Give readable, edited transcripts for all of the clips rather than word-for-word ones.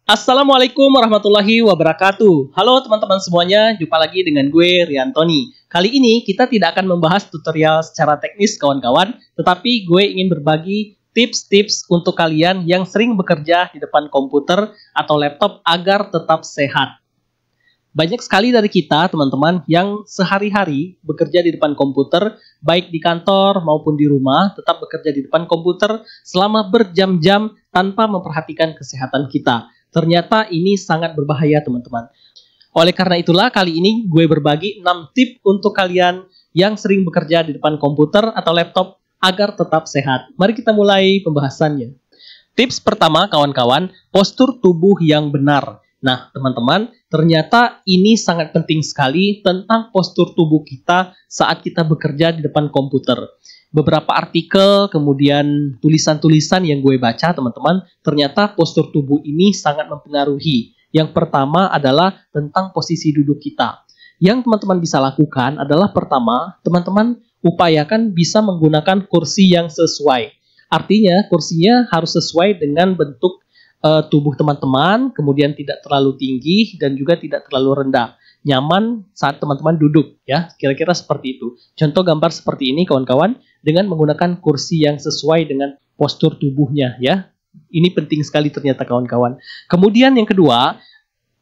Assalamualaikum warahmatullahi wabarakatuh. Halo teman-teman semuanya, jumpa lagi dengan gue Riantoni. Kali ini kita tidak akan membahas tutorial secara teknis kawan-kawan, tetapi gue ingin berbagi tips-tips untuk kalian yang sering bekerja di depan komputer atau laptop agar tetap sehat. Banyak sekali dari kita, teman-teman, yang sehari-hari bekerja di depan komputer, baik di kantor maupun di rumah, tetap bekerja di depan komputer selama berjam-jam tanpa memperhatikan kesehatan kita. Ternyata ini sangat berbahaya, teman-teman. Oleh karena itulah, kali ini gue berbagi 6 tips untuk kalian yang sering bekerja di depan komputer atau laptop agar tetap sehat. Mari kita mulai pembahasannya. Tips pertama, kawan-kawan, postur tubuh yang benar. Nah, teman-teman, ternyata ini sangat penting sekali tentang postur tubuh kita saat kita bekerja di depan komputer. Beberapa artikel, kemudian tulisan-tulisan yang gue baca, teman-teman, ternyata postur tubuh ini sangat mempengaruhi. Yang pertama adalah tentang posisi duduk kita. Yang teman-teman bisa lakukan adalah pertama, teman-teman upayakan bisa menggunakan kursi yang sesuai. Artinya, kursinya harus sesuai dengan bentuk tubuh teman-teman, kemudian tidak terlalu tinggi dan juga tidak terlalu rendah. Nyaman saat teman-teman duduk, ya, kira-kira seperti itu. Contoh gambar seperti ini, kawan-kawan, dengan menggunakan kursi yang sesuai dengan postur tubuhnya, ya. Ini penting sekali ternyata, kawan-kawan. Kemudian yang kedua,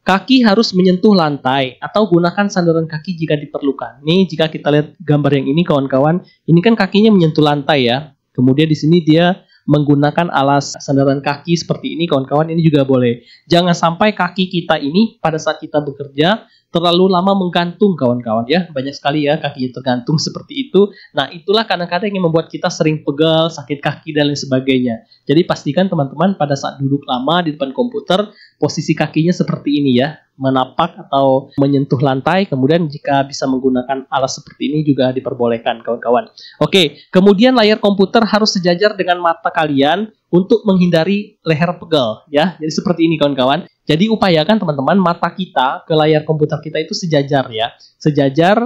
kaki harus menyentuh lantai atau gunakan sandaran kaki jika diperlukan. Nih, jika kita lihat gambar yang ini, kawan-kawan, ini kan kakinya menyentuh lantai, ya. Kemudian di sini dia menggunakan alas sandaran kaki seperti ini, kawan-kawan, ini juga boleh. Jangan sampai kaki kita ini pada saat kita bekerja terlalu lama menggantung, kawan-kawan, ya. Banyak sekali ya kakinya tergantung seperti itu. Nah, itulah kadang-kadang yang membuat kita sering pegal, sakit kaki, dan lain sebagainya. Jadi pastikan teman-teman pada saat duduk lama di depan komputer, posisi kakinya seperti ini, ya. Menapak atau menyentuh lantai, kemudian jika bisa menggunakan alas seperti ini juga diperbolehkan, kawan-kawan. Oke, kemudian layar komputer harus sejajar dengan mata kalian untuk menghindari leher pegal, ya. Jadi seperti ini, kawan-kawan. Jadi upayakan teman-teman mata kita ke layar komputer kita itu sejajar, ya. Sejajar,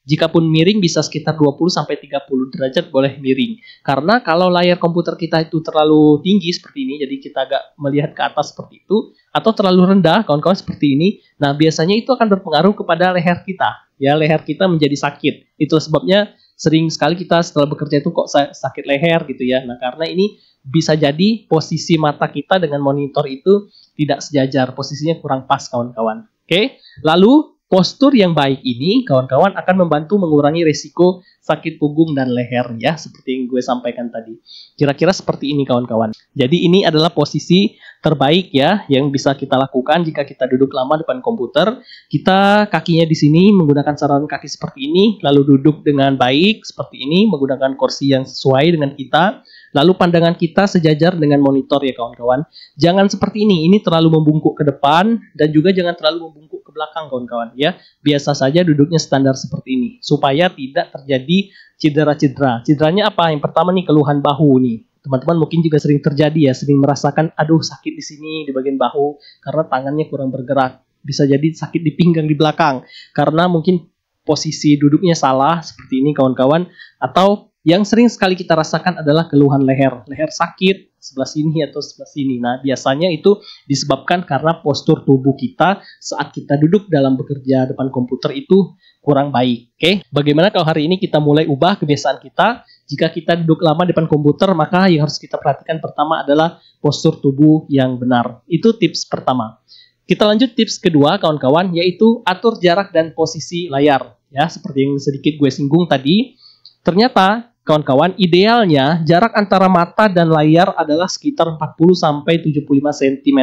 jikapun miring bisa sekitar 20-30 derajat boleh miring. Karena kalau layar komputer kita itu terlalu tinggi seperti ini, jadi kita agak melihat ke atas seperti itu, atau terlalu rendah, kawan-kawan, seperti ini, nah biasanya itu akan berpengaruh kepada leher kita. Ya, leher kita menjadi sakit. Itu sebabnya sering sekali kita setelah bekerja itu kok sakit leher gitu ya. Nah, karena ini bisa jadi posisi mata kita dengan monitor itu tidak sejajar, posisinya kurang pas, kawan-kawan. Oke, lalu postur yang baik ini, kawan-kawan, akan membantu mengurangi resiko sakit punggung dan leher, ya, seperti yang gue sampaikan tadi. Kira-kira seperti ini, kawan-kawan. Jadi ini adalah posisi terbaik, ya, yang bisa kita lakukan jika kita duduk lama depan komputer. Kita kakinya di sini menggunakan sandaran kaki seperti ini, lalu duduk dengan baik seperti ini, menggunakan kursi yang sesuai dengan kita. Lalu pandangan kita sejajar dengan monitor, ya, kawan-kawan. Jangan seperti ini terlalu membungkuk ke depan dan juga jangan terlalu membungkuk ke belakang, kawan-kawan, ya. Biasa saja duduknya standar seperti ini supaya tidak terjadi cedera-cedera. Cederanya apa? Yang pertama nih, keluhan bahu nih. Teman-teman mungkin juga sering terjadi, ya, sering merasakan aduh sakit di sini di bagian bahu karena tangannya kurang bergerak. Bisa jadi sakit di pinggang di belakang karena mungkin posisi duduknya salah seperti ini, kawan-kawan. Atau yang sering sekali kita rasakan adalah keluhan leher sakit sebelah sini atau sebelah sini. Nah, biasanya itu disebabkan karena postur tubuh kita saat kita duduk dalam bekerja depan komputer itu kurang baik. Oke, bagaimana kalau hari ini kita mulai ubah kebiasaan kita? Jika kita duduk lama depan komputer, maka yang harus kita perhatikan pertama adalah postur tubuh yang benar. Itu tips pertama. Kita lanjut tips kedua, kawan-kawan, yaitu atur jarak dan posisi layar. Ya, seperti yang sedikit gue singgung tadi. Ternyata, kawan-kawan, idealnya jarak antara mata dan layar adalah sekitar 40-75 cm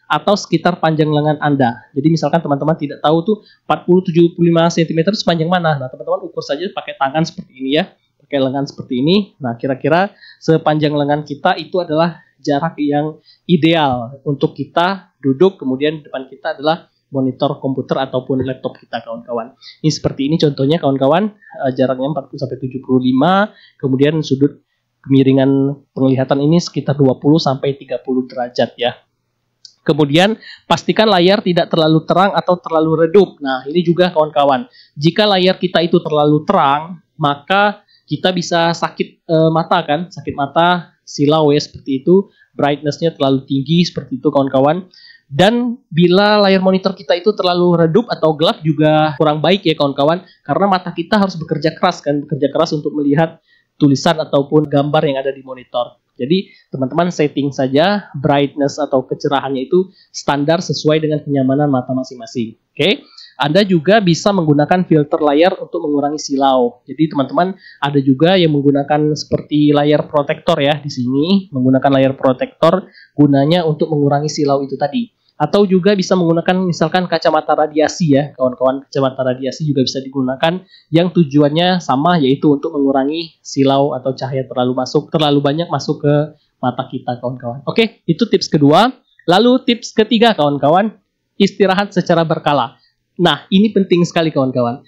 atau sekitar panjang lengan Anda. Jadi misalkan teman-teman tidak tahu tuh 40-75 cm itu sepanjang mana. Nah, teman-teman ukur saja pakai tangan seperti ini, ya. Pakai lengan seperti ini. Nah, kira-kira sepanjang lengan kita itu adalah jarak yang ideal untuk kita duduk, kemudian depan kita adalah monitor komputer ataupun laptop kita, kawan-kawan. Ini seperti ini contohnya, kawan-kawan, jaraknya 40-75, kemudian sudut kemiringan penglihatan ini sekitar 20-30 derajat, ya. Kemudian pastikan layar tidak terlalu terang atau terlalu redup. Nah, ini juga, kawan-kawan, jika layar kita itu terlalu terang, maka kita bisa sakit mata, kan, sakit mata, silau, ya, seperti itu, brightness-nya terlalu tinggi seperti itu, kawan-kawan. Dan bila layar monitor kita itu terlalu redup atau gelap juga kurang baik ya kawan-kawan, karena mata kita harus bekerja keras untuk melihat tulisan ataupun gambar yang ada di monitor. Jadi teman-teman setting saja brightness atau kecerahannya itu standar sesuai dengan kenyamanan mata masing-masing. Oke. Anda juga bisa menggunakan filter layar untuk mengurangi silau. Jadi teman-teman ada juga yang menggunakan seperti layar protektor ya di sini, menggunakan layar protektor gunanya untuk mengurangi silau itu tadi. Atau juga bisa menggunakan misalkan kacamata radiasi ya, kawan-kawan. Kacamata radiasi juga bisa digunakan yang tujuannya sama, yaitu untuk mengurangi silau atau cahaya terlalu banyak masuk ke mata kita, kawan-kawan. Oke, itu tips kedua. Lalu tips ketiga, kawan-kawan, istirahat secara berkala. Nah, ini penting sekali kawan-kawan.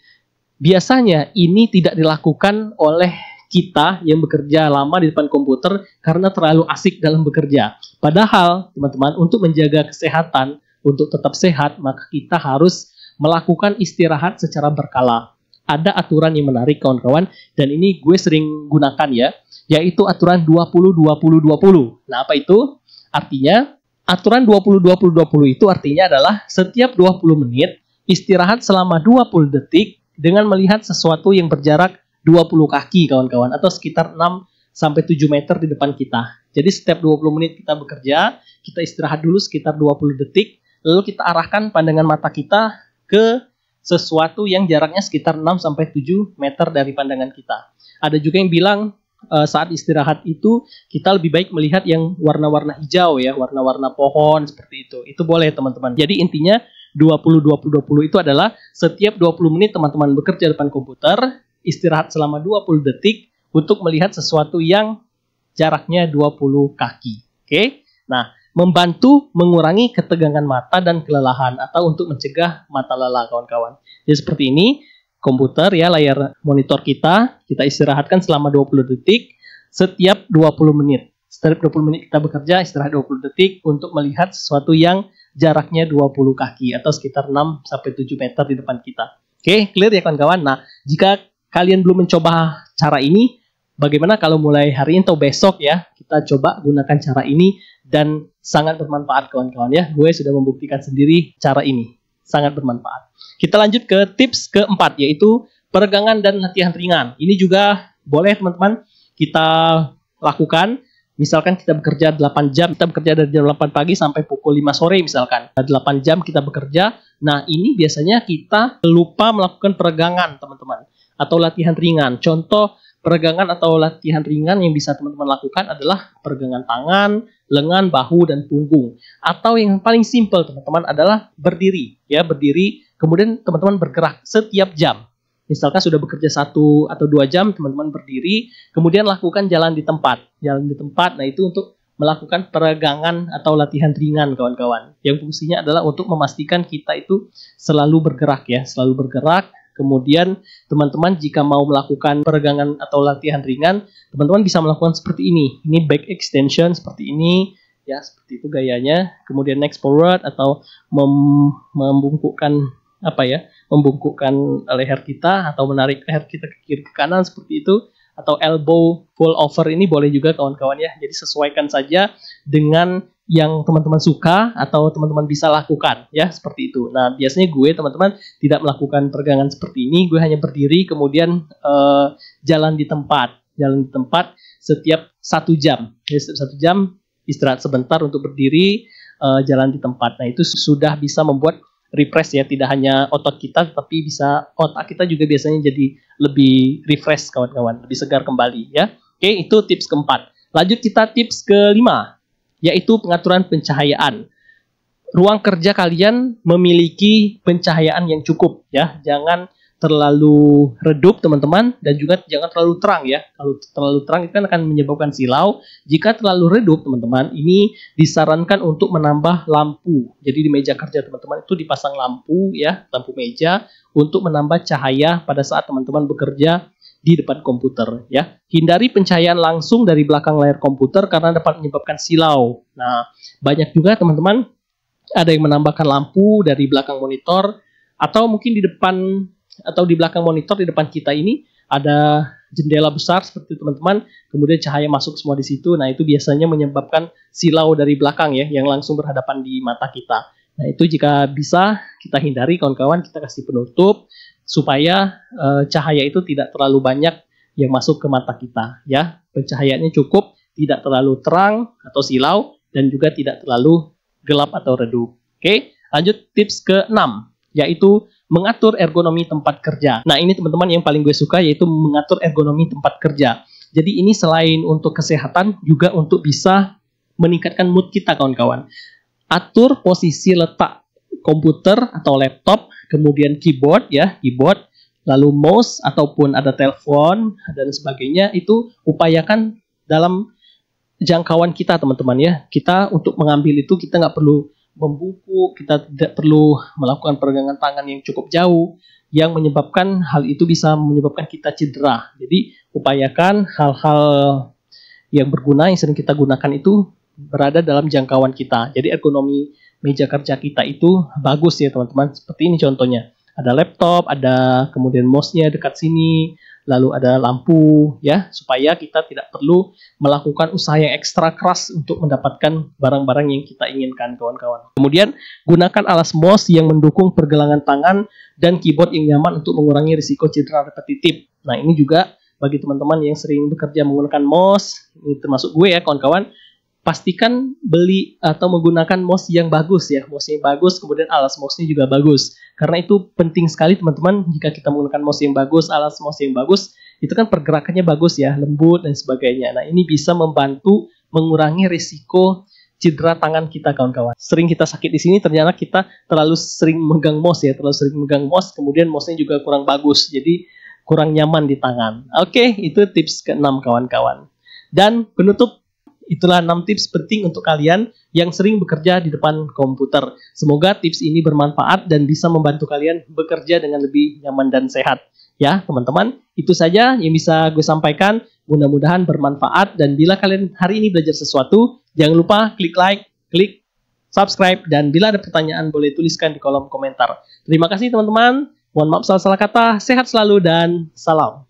Biasanya ini tidak dilakukan oleh kita yang bekerja lama di depan komputer karena terlalu asik dalam bekerja. Padahal, teman-teman, untuk menjaga kesehatan, untuk tetap sehat, maka kita harus melakukan istirahat secara berkala. Ada aturan yang menarik kawan-kawan, dan ini gue sering gunakan ya, yaitu aturan 20-20-20. Nah, apa itu? Artinya, aturan 20-20-20 itu artinya adalah setiap 20 menit, istirahat selama 20 detik dengan melihat sesuatu yang berjarak 20 kaki kawan-kawan atau sekitar 6-7 meter di depan kita. Jadi setiap 20 menit kita bekerja, kita istirahat dulu sekitar 20 detik, lalu kita arahkan pandangan mata kita ke sesuatu yang jaraknya sekitar 6-7 meter dari pandangan kita. Ada juga yang bilang saat istirahat itu kita lebih baik melihat yang warna-warna hijau ya, warna-warna pohon seperti itu. Itu boleh teman-teman. Jadi intinya 20-20-20 itu adalah setiap 20 menit teman-teman bekerja depan komputer, istirahat selama 20 detik untuk melihat sesuatu yang jaraknya 20 kaki. Oke? Nah, membantu mengurangi ketegangan mata dan kelelahan atau untuk mencegah mata lelah kawan-kawan. Jadi seperti ini, komputer ya, layar monitor kita istirahatkan selama 20 detik setiap 20 menit. Setiap 20 menit kita bekerja, istirahat 20 detik untuk melihat sesuatu yang jaraknya 20 kaki atau sekitar 6-7 meter di depan kita. Oke, clear ya kawan-kawan? Nah, jika kalian belum mencoba cara ini, bagaimana kalau mulai hari ini atau besok ya, kita coba gunakan cara ini dan sangat bermanfaat kawan-kawan ya. Gue sudah membuktikan sendiri cara ini, sangat bermanfaat. Kita lanjut ke tips keempat, yaitu peregangan dan latihan ringan. Ini juga boleh teman-teman kita lakukan. Misalkan kita bekerja 8 jam, kita bekerja dari jam 8 pagi sampai pukul 5 sore misalkan. 8 jam kita bekerja, nah ini biasanya kita lupa melakukan peregangan teman-teman. Atau latihan ringan. Contoh peregangan atau latihan ringan yang bisa teman-teman lakukan adalah peregangan tangan, lengan, bahu, dan punggung. Atau yang paling simpel teman-teman adalah berdiri. Ya, berdiri, kemudian teman-teman bergerak setiap jam. Misalkan sudah bekerja 1 atau 2 jam, teman-teman berdiri, kemudian lakukan jalan di tempat. Jalan di tempat, nah itu untuk melakukan peregangan atau latihan ringan, kawan-kawan. Yang fungsinya adalah untuk memastikan kita itu selalu bergerak ya, selalu bergerak. Kemudian teman-teman jika mau melakukan peregangan atau latihan ringan, teman-teman bisa melakukan seperti ini. Ini back extension seperti ini, ya seperti itu gayanya. Kemudian neck forward atau membungkukkan membungkukkan leher kita atau menarik leher kita ke kiri ke kanan seperti itu, atau elbow full over ini boleh juga kawan-kawan ya. Jadi sesuaikan saja dengan yang teman-teman suka atau teman-teman bisa lakukan ya, seperti itu. Nah, biasanya gue teman-teman tidak melakukan peregangan seperti ini, gue hanya berdiri kemudian jalan di tempat setiap 1 jam. Jadi setiap 1 jam istirahat sebentar untuk berdiri, jalan di tempat. Nah, itu sudah bisa membuat refresh ya, tidak hanya otot kita tapi bisa otak kita juga biasanya jadi lebih refresh kawan-kawan, lebih segar kembali ya. Oke, itu tips keempat. Lanjut kita tips kelima, yaitu pengaturan pencahayaan. Ruang kerja kalian memiliki pencahayaan yang cukup ya, jangan terlalu redup teman-teman, dan juga jangan terlalu terang ya. Kalau terlalu terang itu kan akan menyebabkan silau. Jika terlalu redup teman-teman, ini disarankan untuk menambah lampu. Jadi di meja kerja teman-teman itu dipasang lampu ya, lampu meja untuk menambah cahaya pada saat teman-teman bekerja di depan komputer ya. Hindari pencahayaan langsung dari belakang layar komputer karena dapat menyebabkan silau. Nah, banyak juga teman-teman ada yang menambahkan lampu dari belakang monitor, atau mungkin di depan atau di belakang monitor di depan kita ini ada jendela besar seperti teman-teman, kemudian cahaya masuk semua di situ. Nah, itu biasanya menyebabkan silau dari belakang ya, yang langsung berhadapan di mata kita. Nah, itu jika bisa kita hindari kawan-kawan, kita kasih penutup supaya cahaya itu tidak terlalu banyak yang masuk ke mata kita ya. Pencahayaannya cukup, tidak terlalu terang atau silau, dan juga tidak terlalu gelap atau redup. Oke, lanjut tips ke-6, yaitu mengatur ergonomi tempat kerja. Nah, ini teman-teman yang paling gue suka, yaitu mengatur ergonomi tempat kerja. Jadi ini selain untuk kesehatan, juga untuk bisa meningkatkan mood kita kawan-kawan. Atur posisi letak komputer atau laptop, kemudian keyboard ya, keyboard, lalu mouse ataupun ada telepon dan sebagainya, itu upayakan dalam jangkauan kita teman-teman ya. Kita untuk mengambil itu kita nggak perlu membungkuk, kita tidak perlu melakukan peregangan tangan yang cukup jauh, yang menyebabkan hal itu bisa menyebabkan kita cedera. Jadi upayakan hal-hal yang berguna yang sering kita gunakan itu berada dalam jangkauan kita. Jadi ergonomi meja kerja kita itu bagus ya teman-teman. Seperti ini contohnya. Ada laptop, ada kemudian mouse-nya dekat sini, lalu ada lampu ya, supaya kita tidak perlu melakukan usaha yang ekstra keras untuk mendapatkan barang-barang yang kita inginkan kawan-kawan. Kemudian gunakan alas mouse yang mendukung pergelangan tangan dan keyboard yang nyaman untuk mengurangi risiko cedera repetitif. Nah, ini juga bagi teman-teman yang sering bekerja menggunakan mouse, ini termasuk gue ya kawan-kawan, pastikan beli atau menggunakan mouse yang bagus ya, mouse yang bagus, kemudian alas mouse-nya juga bagus. Karena itu penting sekali teman-teman, jika kita menggunakan mouse yang bagus, alas mouse yang bagus, itu kan pergerakannya bagus ya, lembut dan sebagainya. Nah, ini bisa membantu mengurangi risiko cedera tangan kita kawan-kawan. Sering kita sakit di sini ternyata kita terlalu sering megang mouse ya, terlalu sering megang mouse, kemudian mouse-nya juga kurang bagus, jadi kurang nyaman di tangan. Oke, itu tips ke-6 kawan-kawan. Dan penutup, itulah 6 tips penting untuk kalian yang sering bekerja di depan komputer. Semoga tips ini bermanfaat dan bisa membantu kalian bekerja dengan lebih nyaman dan sehat. Ya, teman-teman, itu saja yang bisa gue sampaikan. Mudah-mudahan bermanfaat, dan bila kalian hari ini belajar sesuatu, jangan lupa klik like, klik subscribe, dan bila ada pertanyaan boleh tuliskan di kolom komentar. Terima kasih teman-teman. Mohon maaf salah-salah kata. Sehat selalu dan salam.